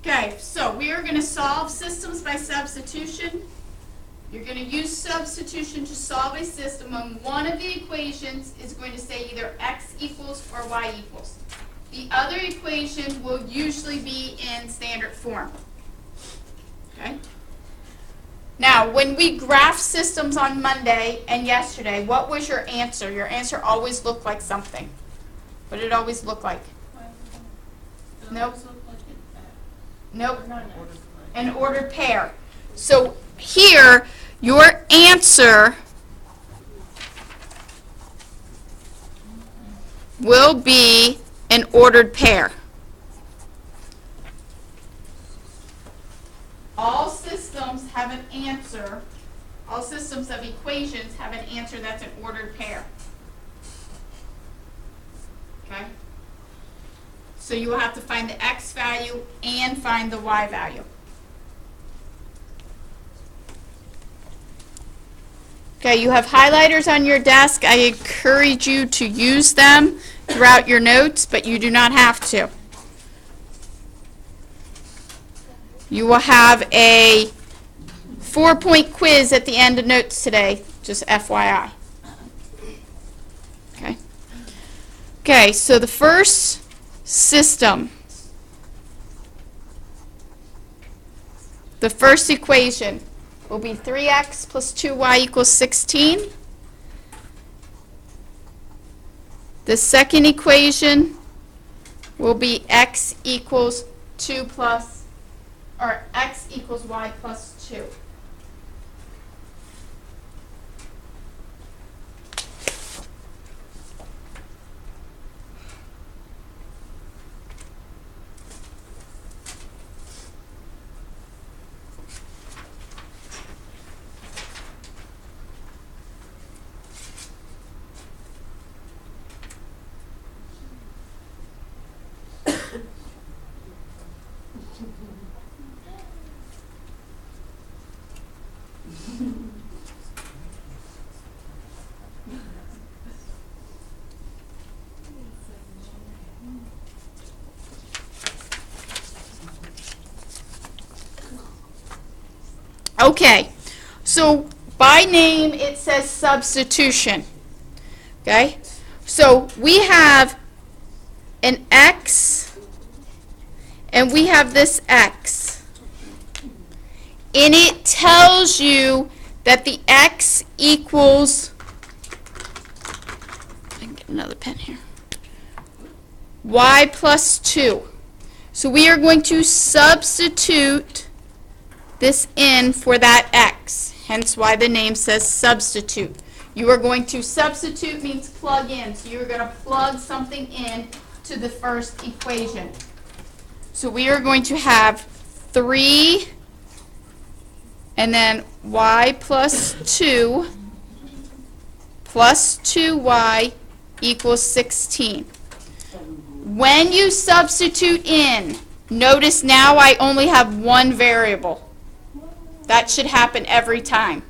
Okay, so we are going to solve systems by substitution. You're going to use substitution to solve a system, and one of the equations is going to say either x equals or y equals. The other equation will usually be in standard form. Okay? Now, when we graphed systems on Monday and yesterday, what was your answer? Your answer always looked like something. What did it always look like? Nope. Nope. An ordered pair. So here, your answer will be an ordered pair. All systems have an answer. All systems of equations have an answer that's an ordered pair. Okay? So you will have to find the x value and find the y value. Okay, you have highlighters on your desk. I encourage you to use them throughout your notes, but you do not have to. You will have a 4-point quiz at the end of notes today, just FYI. Okay. Okay, so the first system, the first equation will be 3x plus 2y equals 16. The second equation will be x equals 2 plus, or x equals y plus 2. Okay, so by name it says substitution. Okay, so we have an x and we have this x, and it tells you that the x equals, I can get another pen here, y plus 2. So we are going to substitute this in for that x, hence why the name says substitute. You are going to substitute means plug in, so you're going to plug something in to the first equation. So we are going to have 3 and then y plus 2 plus 2y equals 16. When you substitute in, notice now I only have one variable. That should happen every time.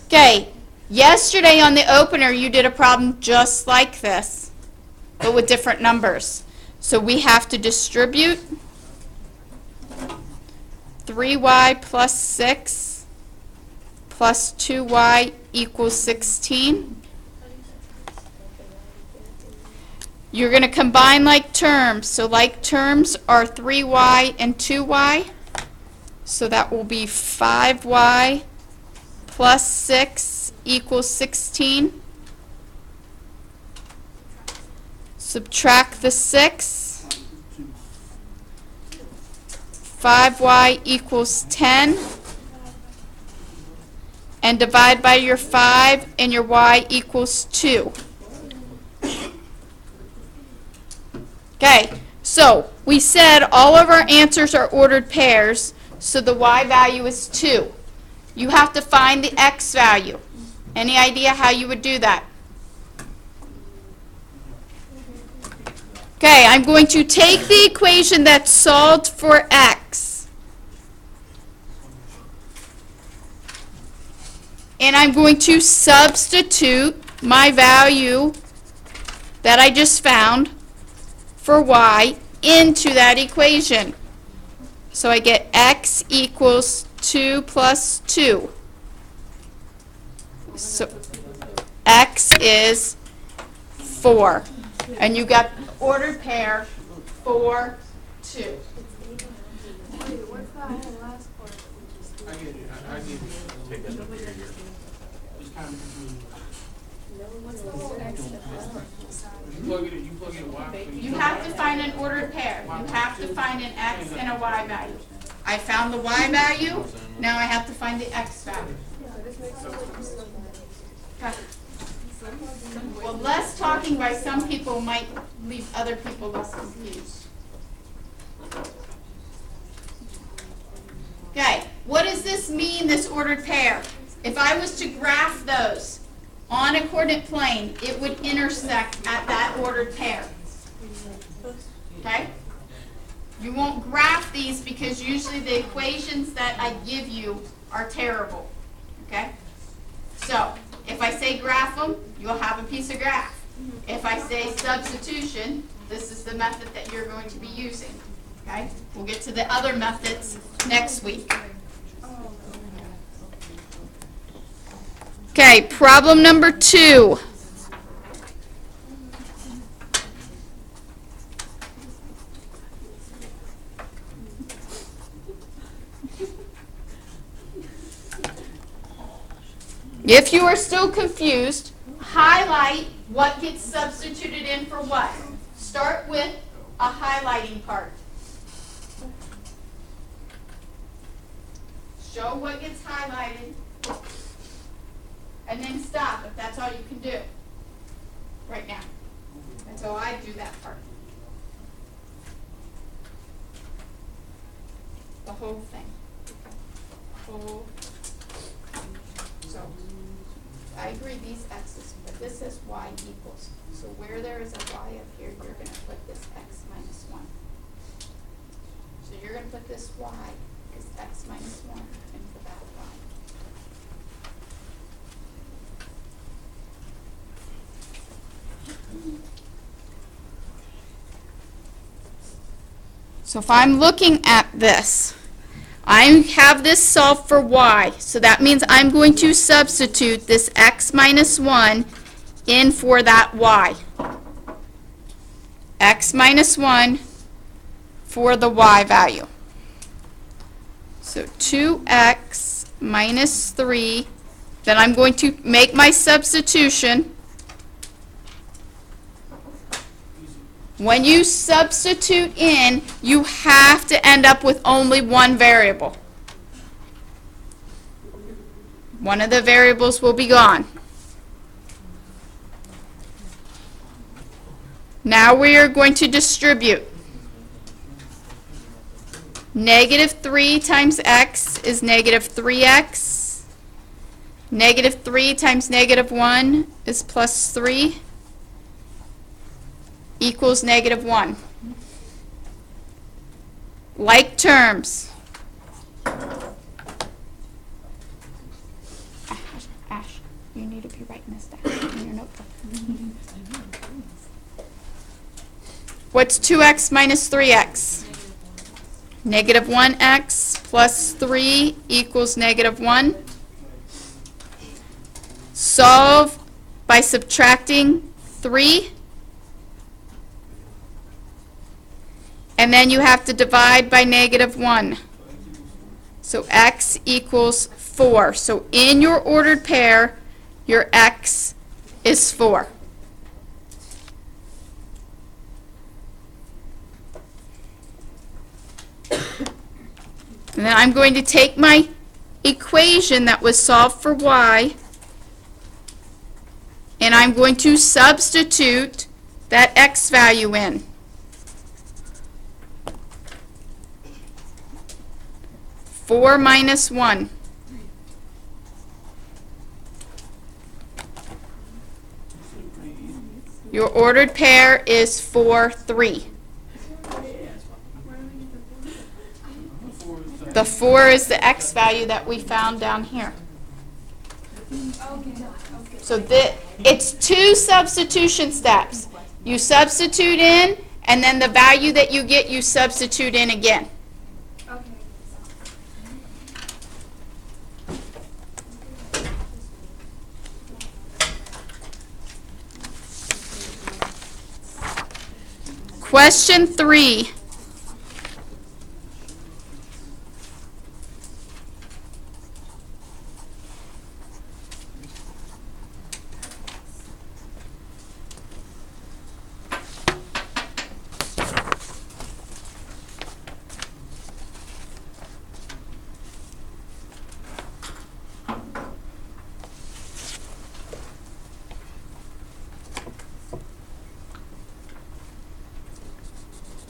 Okay, yesterday on the opener you did a problem just like this, but with different numbers. So we have to distribute 3y plus 6 plus 2y equals 16. You're going to combine like terms. So like terms are 3y and 2y. So that will be 5y plus 6 equals 16. Subtract the 6. 5y equals 10. And divide by your 5, and your y equals 2. Okay, so we said all of our answers are ordered pairs, so the y value is 2. You have to find the x value. Any idea how you would do that? Okay, I'm going to take the equation that's solved for x. and I'm going to substitute my value that I just found for y into that equation. So I get x equals 2 plus 2. So x is 4. And you got ordered pair 4, 2. You have to find an ordered pair. You have to find an x and a y value. I found the y value. Now I have to find the x value. Okay. Well, less talking by some people might leave other people less confused. Okay, what does this mean, this ordered pair? If I was to graph those on a coordinate plane, it would intersect at that ordered pair. Okay? You won't graph these because usually the equations that I give you are terrible. Okay? So, if I say graph them, you'll have a piece of graph. If I say substitution, this is the method that you're going to be using. Okay? We'll get to the other methods next week. Okay, problem number 2. If you are still confused, highlight what gets substituted in for what. Start with a highlighting part. Show what gets highlighted, and then stop if that's all you can do right now. Until I do that part. The whole thing. Whole. So, I agree these x's, but this says y equals. So where there is a y up here, you're going to put this x minus 1. So you're going to put this y as x minus 1 and for that y. So if I'm looking at this, I have this solved for y, so that means I'm going to substitute this x minus 1 in for that y. X minus 1 for the y value. So 2x minus 3, then I'm going to make my substitution. When you substitute in, you have to end up with only one variable. One of the variables will be gone. Now we are going to distribute. Negative 3 times x is negative 3x. Negative 3 times negative 1 is plus 3. Equals negative 1. Like terms. Ash, you need to be writing this down in your notebook. What's 2x minus 3x? Negative 1x plus 3 equals negative 1. Solve by subtracting 3. And then you have to divide by negative 1. So x equals 4. So in your ordered pair, your x is 4. And then I'm going to take my equation that was solved for y, and I'm going to substitute that x value in. 4 minus 1. Your ordered pair is 4, 3. The 4 is the x value that we found down here. So it's two substitution steps. You substitute in, and then the value that you get, you substitute in again. Question 3.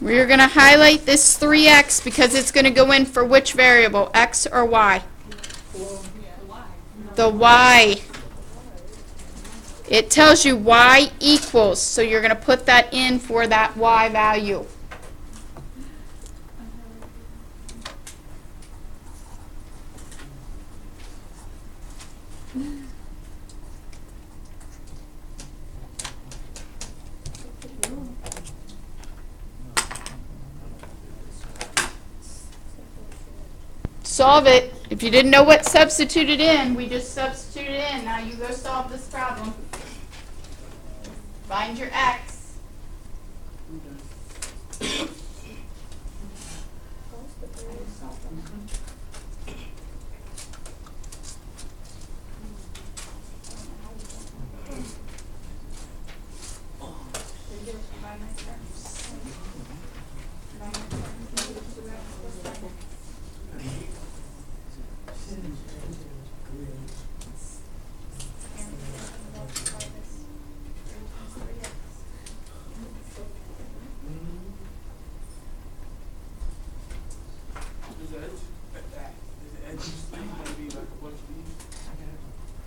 We're going to highlight this 3x because it's going to go in for which variable, x or y? The y. It tells you y equals, so you're going to put that in for that y value. Solve it. If you didn't know what substituted in, we just substituted in. Now you go solve this problem. Find your x.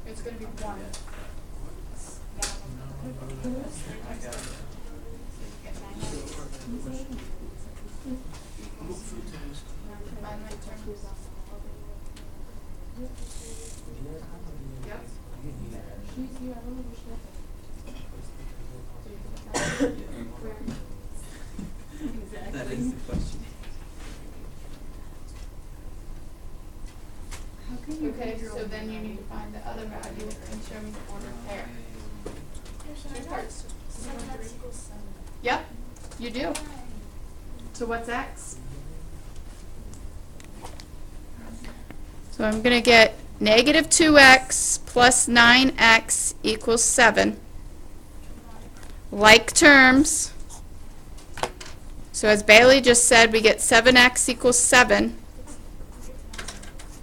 It's going to be 1. That is the question. Okay, so then you need to find the other value and show me the ordered pair. Two parts. Yep, you do. So what's x? So I'm going to get negative 2x plus 9x equals 7. Like terms. So as Bailey just said, we get 7x equals 7.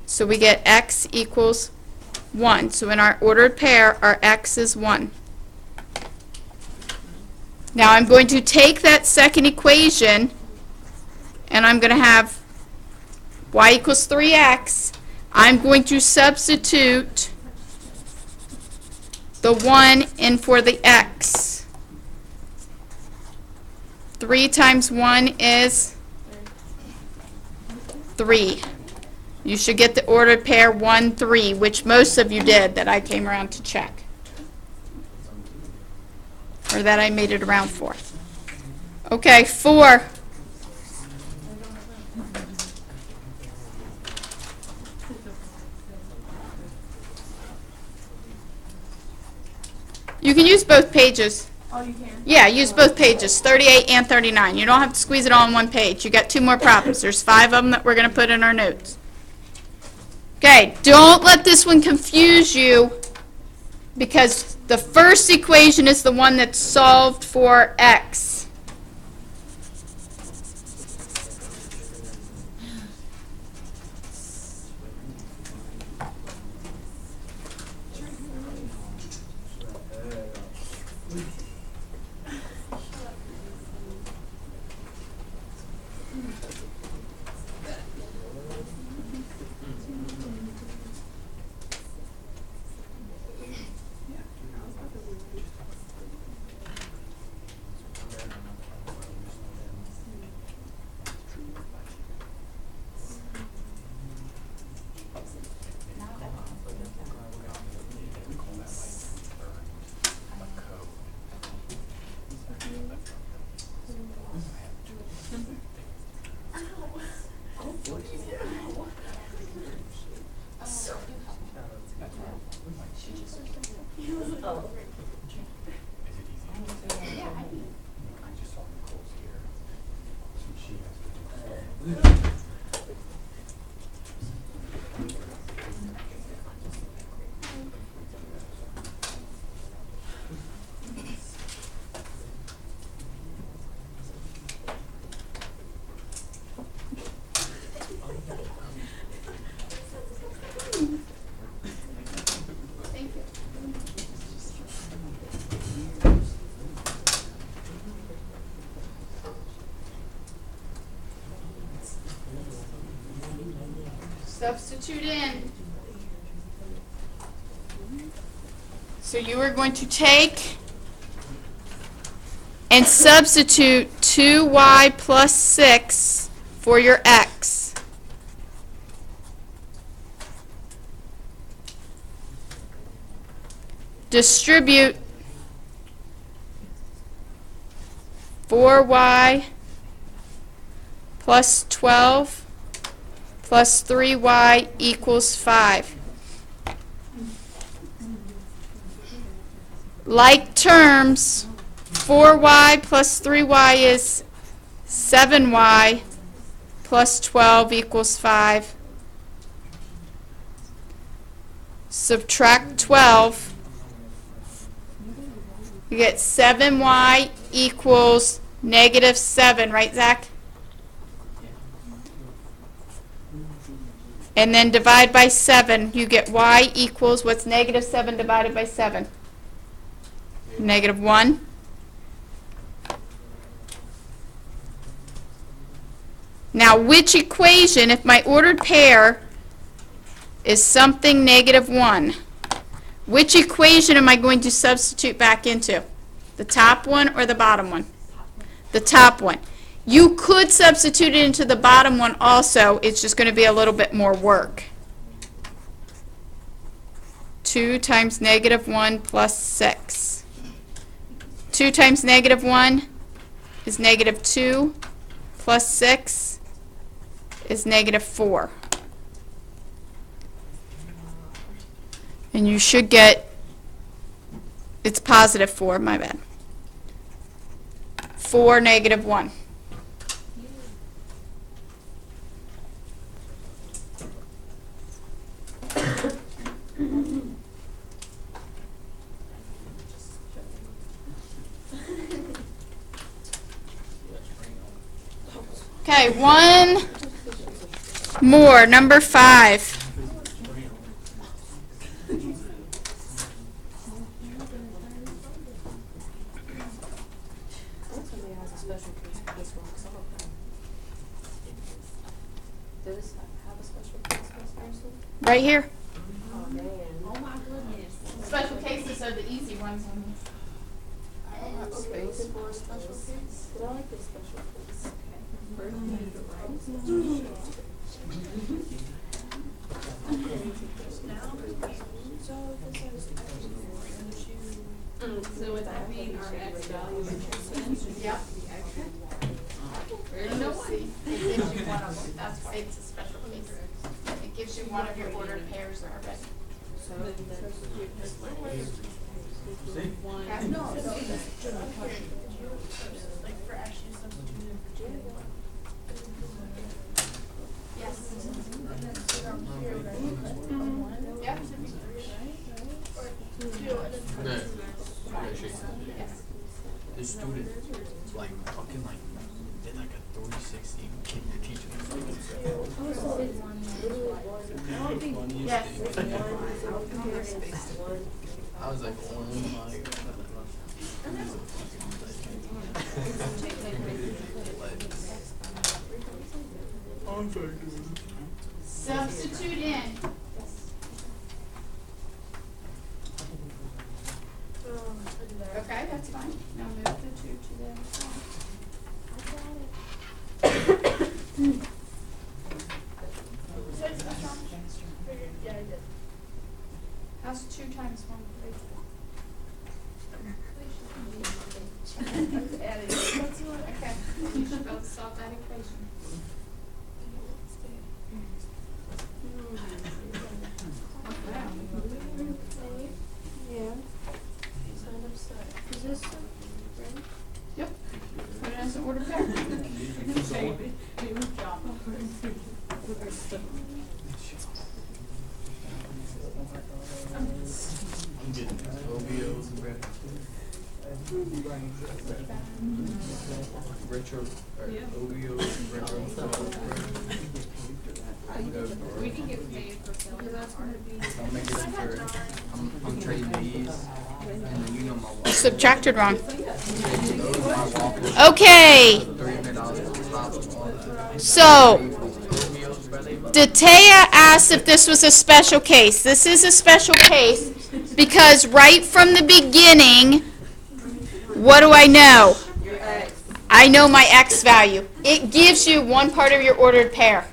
So we get x equals 1. So in our ordered pair, our x is 1. Now I'm going to take that second equation, and I'm going to have y equals 3x. I'm going to substitute the 1 in for the x. 3 times 1 is 3. You should get the ordered pair 1, 3, which most of you did that I came around to check. Or that I made it around for. Okay, 4. You can use both pages. Oh, you can? Yeah, use both pages, 38 and 39. You don't have to squeeze it all in one page. You got 2 more problems. There's 5 of them that we're going to put in our notes. Okay, don't let this one confuse you, because the first equation is the one that's solved for x. Substitute in. So you are going to take and substitute 2y plus 6 for your x. Distribute 4y plus 12 plus 3y equals 5. Like terms, 4y plus 3y is 7y plus 12 equals 5. Subtract 12. You get 7y equals negative 7, right, Zach? And then divide by 7. You get y equals, what's negative 7 divided by 7? Negative 1. Now, which equation, if my ordered pair is something negative 1, which equation am I going to substitute back into? The top one or the bottom one? The top one. You could substitute it into the bottom one also. It's just going to be a little bit more work. 2 times negative 1 plus 6. 2 times negative 1 is negative 2 plus 6 is negative 4. And you should get, it's positive 4, my bad. 4, negative 1. Okay, one more, number 5. Right here. Oh man. Oh my goodness. Special cases are the easy ones on this. I don't have space for a special case. But I like this special case. Okay. First you need to write. So would that mean our x value is Yep. You'll see. It gives you one of them. That's why it's a special case. It gives you one of your ordered pairs already. So then substitute this one. No, Like for actually substituting for two. yes. Yep. Yes. The student, like, fucking, like, did like a 360 kick the teacher. Yes. I was like, oh my god. Substitute in. Okay, that's fine. Now move the 2 to the other side. Yeah, I did. How's 2 times 1? Okay, you should both solve that equation. Yeah. Is this Yep. Put it as an order pair. I'm getting OBOs and retro, or OBOs and retro. we can get paid for selling that art. I'm making sure I'm trading these, and then you know my waffles. Subtracted wrong. Those are my waffles. Okay, $300 for the top of all that. so OBOs Datea asked if this was a special case. This is a special case because right from the beginning, what do I know? Your X. I know my x value. It gives you one part of your ordered pair.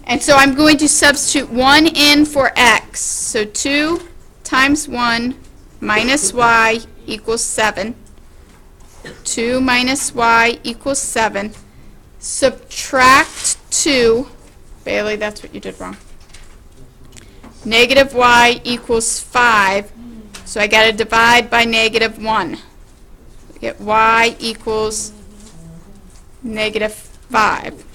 And so I'm going to substitute 1 in for x. So 2 times 1 minus y equals 7. 2 minus y equals 7. Subtract 2. Bailey, that's what you did wrong. Negative y equals 5. So I got to divide by negative 1. I get y equals negative 5.